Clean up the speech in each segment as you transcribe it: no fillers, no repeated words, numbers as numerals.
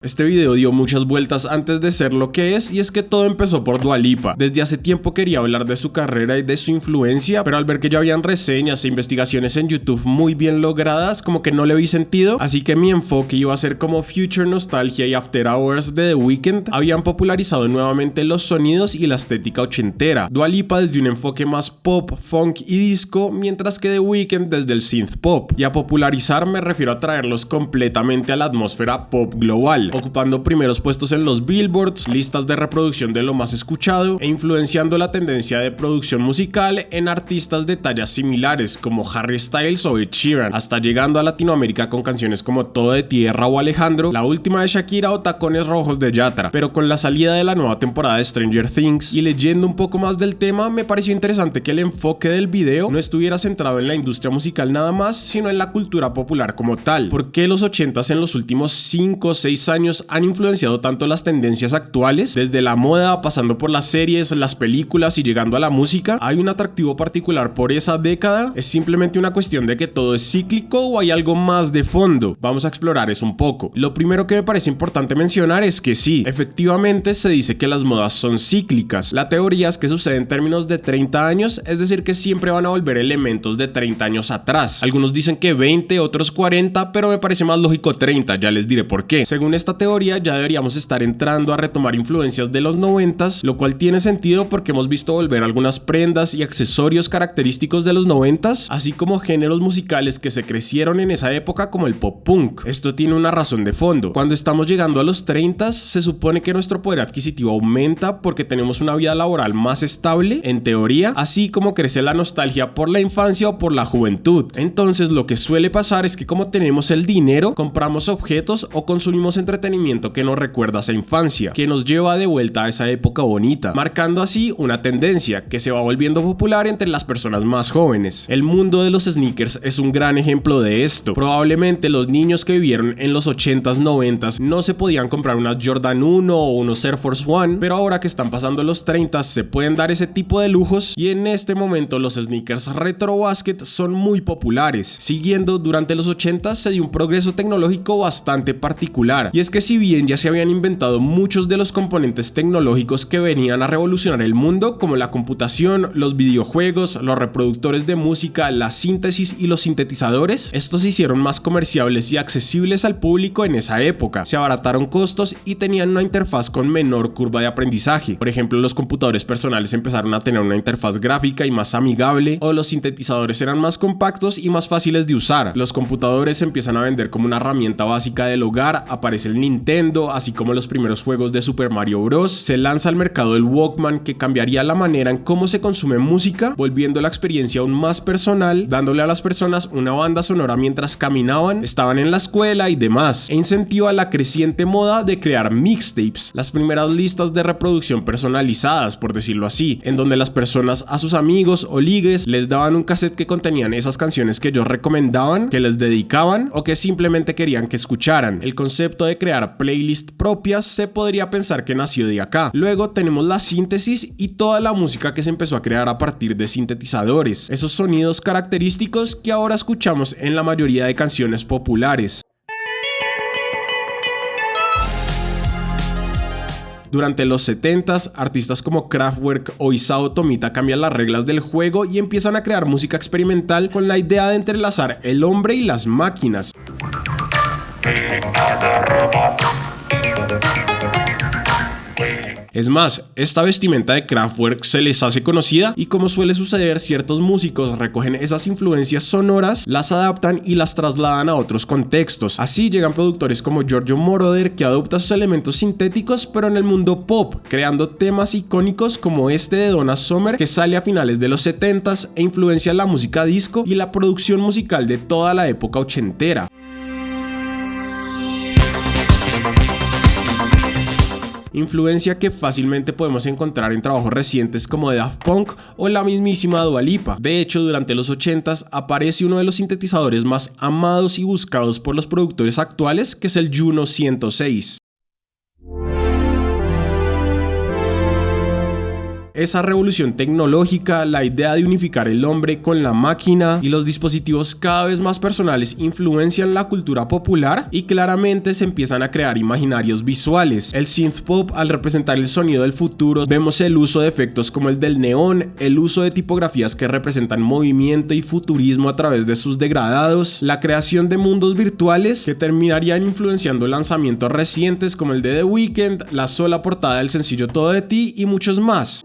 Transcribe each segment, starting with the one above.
Este video dio muchas vueltas antes de ser lo que es, y es que todo empezó por Dua Lipa. Desde hace tiempo quería hablar de su carrera y de su influencia, pero al ver que ya habían reseñas e investigaciones en YouTube muy bien logradas, como que no le vi sentido, así que mi enfoque iba a ser como Future Nostalgia y After Hours de The Weeknd habían popularizado nuevamente los sonidos y la estética ochentera. Dua Lipa desde un enfoque más pop, funk y disco, mientras que The Weeknd desde el synth pop. Y a popularizar me refiero a traerlos completamente a la atmósfera pop global, ocupando primeros puestos en los billboards, listas de reproducción de lo más escuchado e influenciando la tendencia de producción musical en artistas de tallas similares como Harry Styles o Ed Sheeran, hasta llegando a Latinoamérica con canciones como Todo de Tierra o Alejandro, la última de Shakira o Tacones Rojos de Yatra. Pero con la salida de la nueva temporada de Stranger Things y leyendo un poco más del tema, me pareció interesante que el enfoque del video no estuviera centrado en la industria musical nada más, sino en la cultura popular como tal. ¿Por qué los 80s en los últimos 5 o 6 años han influenciado tanto las tendencias actuales? Desde la moda, pasando por las series, las películas y llegando a la música, ¿hay un atractivo particular por esa década? ¿Es simplemente una cuestión de que todo es cíclico o hay algo más de fondo? Vamos a explorar eso un poco. Lo primero que me parece importante mencionar es que sí, efectivamente se dice que las modas son cíclicas. La teoría es que sucede en términos de 30 años, es decir que siempre van a volver elementos de 30 años atrás. Algunos dicen que 20, otros 40, pero me parece más lógico 30, ya les diré por qué. Según esta teoría ya deberíamos estar entrando a retomar influencias de los 90s, lo cual tiene sentido porque hemos visto volver algunas prendas y accesorios característicos de los 90s, así como géneros musicales que se crecieron en esa época como el pop punk. Esto tiene una razón de fondo. Cuando estamos llegando a los 30s, se supone que nuestro poder adquisitivo aumenta porque tenemos una vida laboral más estable, en teoría, así como crece la nostalgia por la infancia o por la juventud. Entonces lo que suele pasar es que como tenemos el dinero, compramos objetos o consumimos entretenimiento que nos recuerda a esa infancia, que nos lleva de vuelta a esa época bonita, marcando así una tendencia que se va volviendo popular entre las personas más jóvenes. El mundo de los sneakers es un gran ejemplo de esto. Probablemente los niños que vivieron en los 80s, 90s no se podían comprar unas Jordan 1 o unos Air Force One, pero ahora que están pasando los 30s se pueden dar ese tipo de lujos, y en este momento los sneakers retro basket son muy populares. Siguiendo, durante los 80s se dio un progreso tecnológico bastante particular, y es que si bien ya se habían inventado muchos de los componentes tecnológicos que venían a revolucionar el mundo, como la computación, los videojuegos, los reproductores de música, la síntesis y los sintetizadores, estos se hicieron más comerciables y accesibles al público en esa época, se abarataron costos y tenían una interfaz con menor curva de aprendizaje. Por ejemplo, los computadores personales empezaron a tener una interfaz gráfica y más amigable, o los sintetizadores eran más compactos y más fáciles de usar. Los computadores se empiezan a vender como una herramienta básica del hogar, aparece el Nintendo, así como los primeros juegos de Super Mario Bros. Se lanza al mercado el Walkman, que cambiaría la manera en cómo se consume música, volviendo la experiencia aún más personal, dándole a las personas una banda sonora mientras caminaban, estaban en la escuela y demás, e incentiva la creciente moda de crear mixtapes, las primeras listas de reproducción personalizadas, por decirlo así, en donde las personas a sus amigos o ligues les daban un cassette que contenían esas canciones que ellos recomendaban, que les dedicaban o que simplemente querían que escucharan. El concepto de crear playlists propias se podría pensar que nació de acá. Luego tenemos la síntesis y toda la música que se empezó a crear a partir de sintetizadores, esos sonidos característicos que ahora escuchamos en la mayoría de canciones populares. Durante los 70s, artistas como Kraftwerk o Isao Tomita cambian las reglas del juego y empiezan a crear música experimental con la idea de entrelazar el hombre y las máquinas. Es más, esta vestimenta de Kraftwerk se les hace conocida y, como suele suceder, ciertos músicos recogen esas influencias sonoras, las adaptan y las trasladan a otros contextos. Así llegan productores como Giorgio Moroder, que adopta sus elementos sintéticos pero en el mundo pop, creando temas icónicos como este de Donna Summer, que sale a finales de los 70s e influencia la música disco y la producción musical de toda la época ochentera. Influencia que fácilmente podemos encontrar en trabajos recientes como de Daft Punk o la mismísima Dua Lipa. De hecho, durante los 80s aparece uno de los sintetizadores más amados y buscados por los productores actuales, que es el Juno 106. Esa revolución tecnológica, la idea de unificar el hombre con la máquina y los dispositivos cada vez más personales influencian la cultura popular y claramente se empiezan a crear imaginarios visuales. El synth pop, al representar el sonido del futuro, vemos el uso de efectos como el del neón, el uso de tipografías que representan movimiento y futurismo a través de sus degradados, la creación de mundos virtuales que terminarían influenciando lanzamientos recientes como el de The Weeknd, la sola portada del sencillo Todo de Ti y muchos más.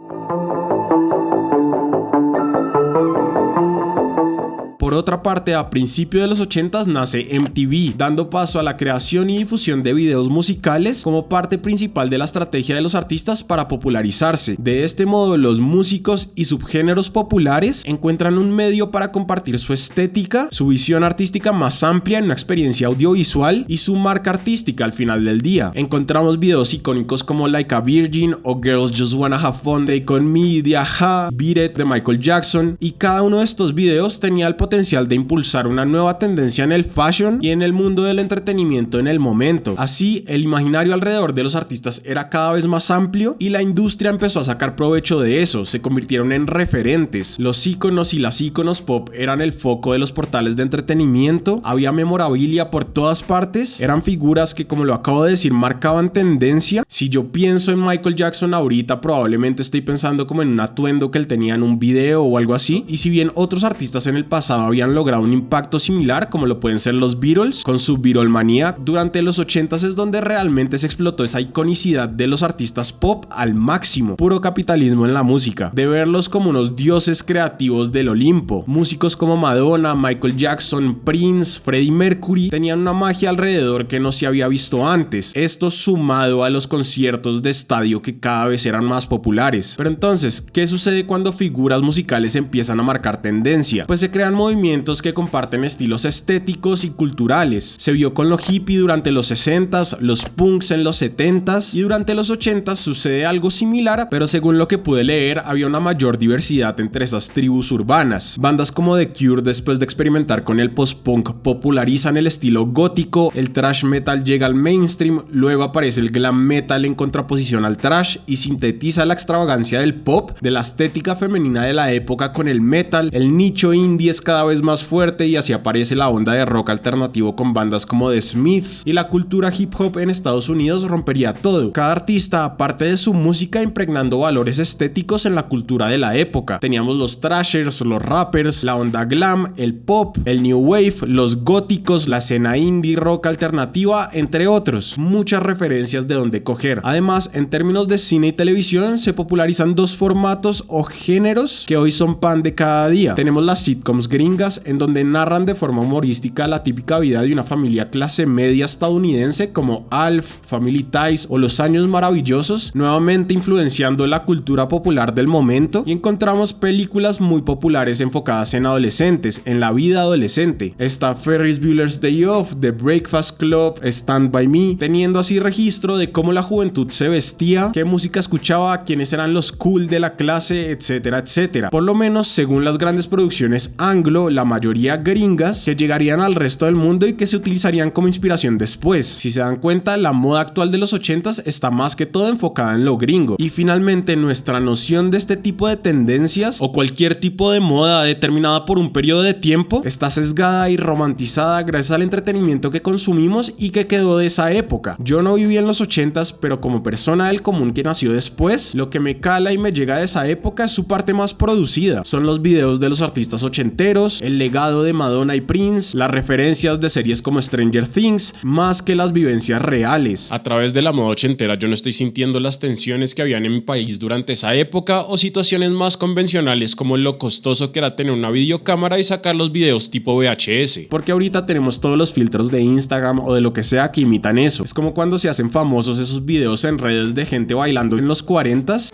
Por otra parte, a principios de los 80s nace MTV, dando paso a la creación y difusión de videos musicales como parte principal de la estrategia de los artistas para popularizarse. De este modo, los músicos y subgéneros populares encuentran un medio para compartir su estética, su visión artística más amplia en una experiencia audiovisual y su marca artística al final del día. Encontramos videos icónicos como Like a Virgin o Girls Just Wanna Have Fun Day Con Me de A-ha, Beat It de Michael Jackson, y cada uno de estos videos tenía el potencial de impulsar una nueva tendencia en el fashion y en el mundo del entretenimiento en el momento. Así, el imaginario alrededor de los artistas era cada vez más amplio y la industria empezó a sacar provecho de eso, se convirtieron en referentes. Los íconos y las íconos pop eran el foco de los portales de entretenimiento, había memorabilia por todas partes, eran figuras que, como lo acabo de decir, marcaban tendencia. Si yo pienso en Michael Jackson ahorita, probablemente estoy pensando como en un atuendo que él tenía en un video o algo así, y si bien otros artistas en el pasado habían logrado un impacto similar, como lo pueden ser los Beatles con su Beatlemania, durante los 80s es donde realmente se explotó esa iconicidad de los artistas pop al máximo. Puro capitalismo en la música, de verlos como unos dioses creativos del Olimpo. Músicos como Madonna, Michael Jackson, Prince, Freddie Mercury tenían una magia alrededor que no se había visto antes. Esto sumado a los conciertos de estadio que cada vez eran más populares. Pero entonces, ¿qué sucede cuando figuras musicales empiezan a marcar tendencia? Pues se crean movimientos que comparten estilos estéticos y culturales. Se vio con lo hippie durante los 60s, los punks en los 70s y durante los 80s sucede algo similar, pero según lo que pude leer había una mayor diversidad entre esas tribus urbanas. Bandas como The Cure, después de experimentar con el post-punk, popularizan el estilo gótico, el thrash metal llega al mainstream, luego aparece el glam metal en contraposición al thrash y sintetiza la extravagancia del pop, de la estética femenina de la época con el metal, el nicho indie es cada vez más fuerte y así aparece la onda de rock alternativo con bandas como The Smiths, y la cultura hip hop en Estados Unidos rompería todo. Cada artista, aparte de su música, impregnando valores estéticos en la cultura de la época. Teníamos los thrashers, los rappers, la onda glam, el pop, el new wave, los góticos, la escena indie rock alternativa, entre otros. Muchas referencias de donde coger. Además, en términos de cine y televisión, se popularizan dos formatos o géneros que hoy son pan de cada día. Tenemos las sitcoms gringas, en donde narran de forma humorística la típica vida de una familia clase media estadounidense como Alf, Family Ties o Los Años Maravillosos, nuevamente influenciando la cultura popular del momento, y encontramos películas muy populares enfocadas en adolescentes, en la vida adolescente. Está Ferris Bueller's Day Off, The Breakfast Club, Stand By Me, teniendo así registro de cómo la juventud se vestía, qué música escuchaba, quiénes eran los cool de la clase, etcétera, etcétera. Por lo menos según las grandes producciones anglo, la mayoría gringas, que llegarían al resto del mundo y que se utilizarían como inspiración después. Si se dan cuenta, la moda actual de los 80s está más que todo enfocada en lo gringo. Y finalmente, nuestra noción de este tipo de tendencias o cualquier tipo de moda determinada por un periodo de tiempo está sesgada y romantizada gracias al entretenimiento que consumimos y que quedó de esa época. Yo no viví en los 80s, pero como persona del común que nació después, lo que me cala y me llega de esa época es su parte más producida. Son los videos de los artistas ochenteros, el legado de Madonna y Prince, las referencias de series como Stranger Things, más que las vivencias reales. A través de la moda ochentera yo no estoy sintiendo las tensiones que habían en mi país durante esa época o situaciones más convencionales como lo costoso que era tener una videocámara y sacar los videos tipo VHS, porque ahorita tenemos todos los filtros de Instagram o de lo que sea que imitan eso. Es como cuando se hacen famosos esos videos en redes de gente bailando en los 40s.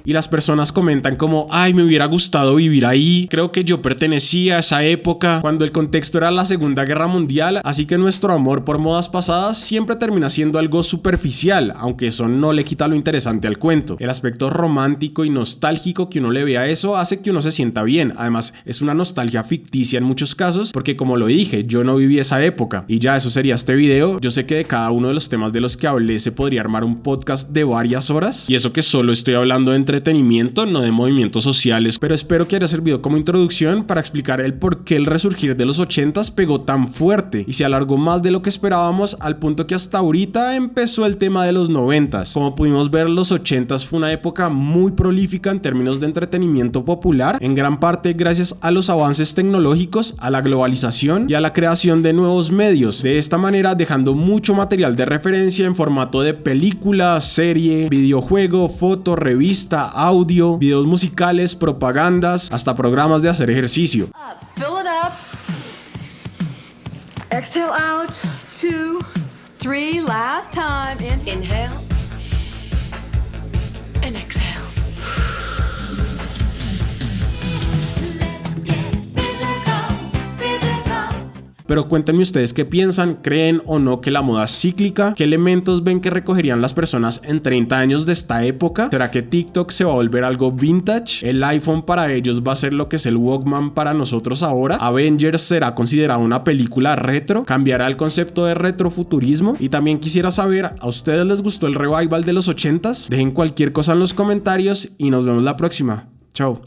y las personas comentan como, ay, me hubiera gustado vivir ahí, creo que yo pertenecía a esa época, cuando el contexto era la Segunda Guerra Mundial, así que nuestro amor por modas pasadas siempre termina siendo algo superficial, aunque eso no le quita lo interesante al cuento. El aspecto romántico y nostálgico que uno le ve a eso hace que uno se sienta bien. Además, es una nostalgia ficticia en muchos casos, porque como lo dije, yo no viví esa época. Y ya, eso sería este video. Yo sé que de cada uno de los temas de los que hablé se podría armar un podcast de varias horas, y eso que solo estoy hablando de entretenimiento, no de movimientos sociales, pero espero que haya servido como introducción para explicar el por qué el resurgir de los 80s pegó tan fuerte y se alargó más de lo que esperábamos, al punto que hasta ahorita empezó el tema de los 90s. Como pudimos ver, los 80s fue una época muy prolífica en términos de entretenimiento popular, en gran parte gracias a los avances tecnológicos, a la globalización y a la creación de nuevos medios, de esta manera dejando mucho material de referencia en formato de película, serie, videojuego, foto, revista, audio, videos musicales, propagandas, hasta programas de hacer ejercicio. Fill it up. Exhale out. 2, 3. Last time. Inhale. And exhale. Pero cuéntenme ustedes qué piensan, creen o no que la moda es cíclica, qué elementos ven que recogerían las personas en 30 años de esta época. ¿Será que TikTok se va a volver algo vintage? ¿El iPhone para ellos va a ser lo que es el Walkman para nosotros ahora? ¿Avengers será considerada una película retro? ¿Cambiará el concepto de retrofuturismo? Y también quisiera saber, ¿a ustedes les gustó el revival de los 80s? Dejen cualquier cosa en los comentarios y nos vemos la próxima. Chao.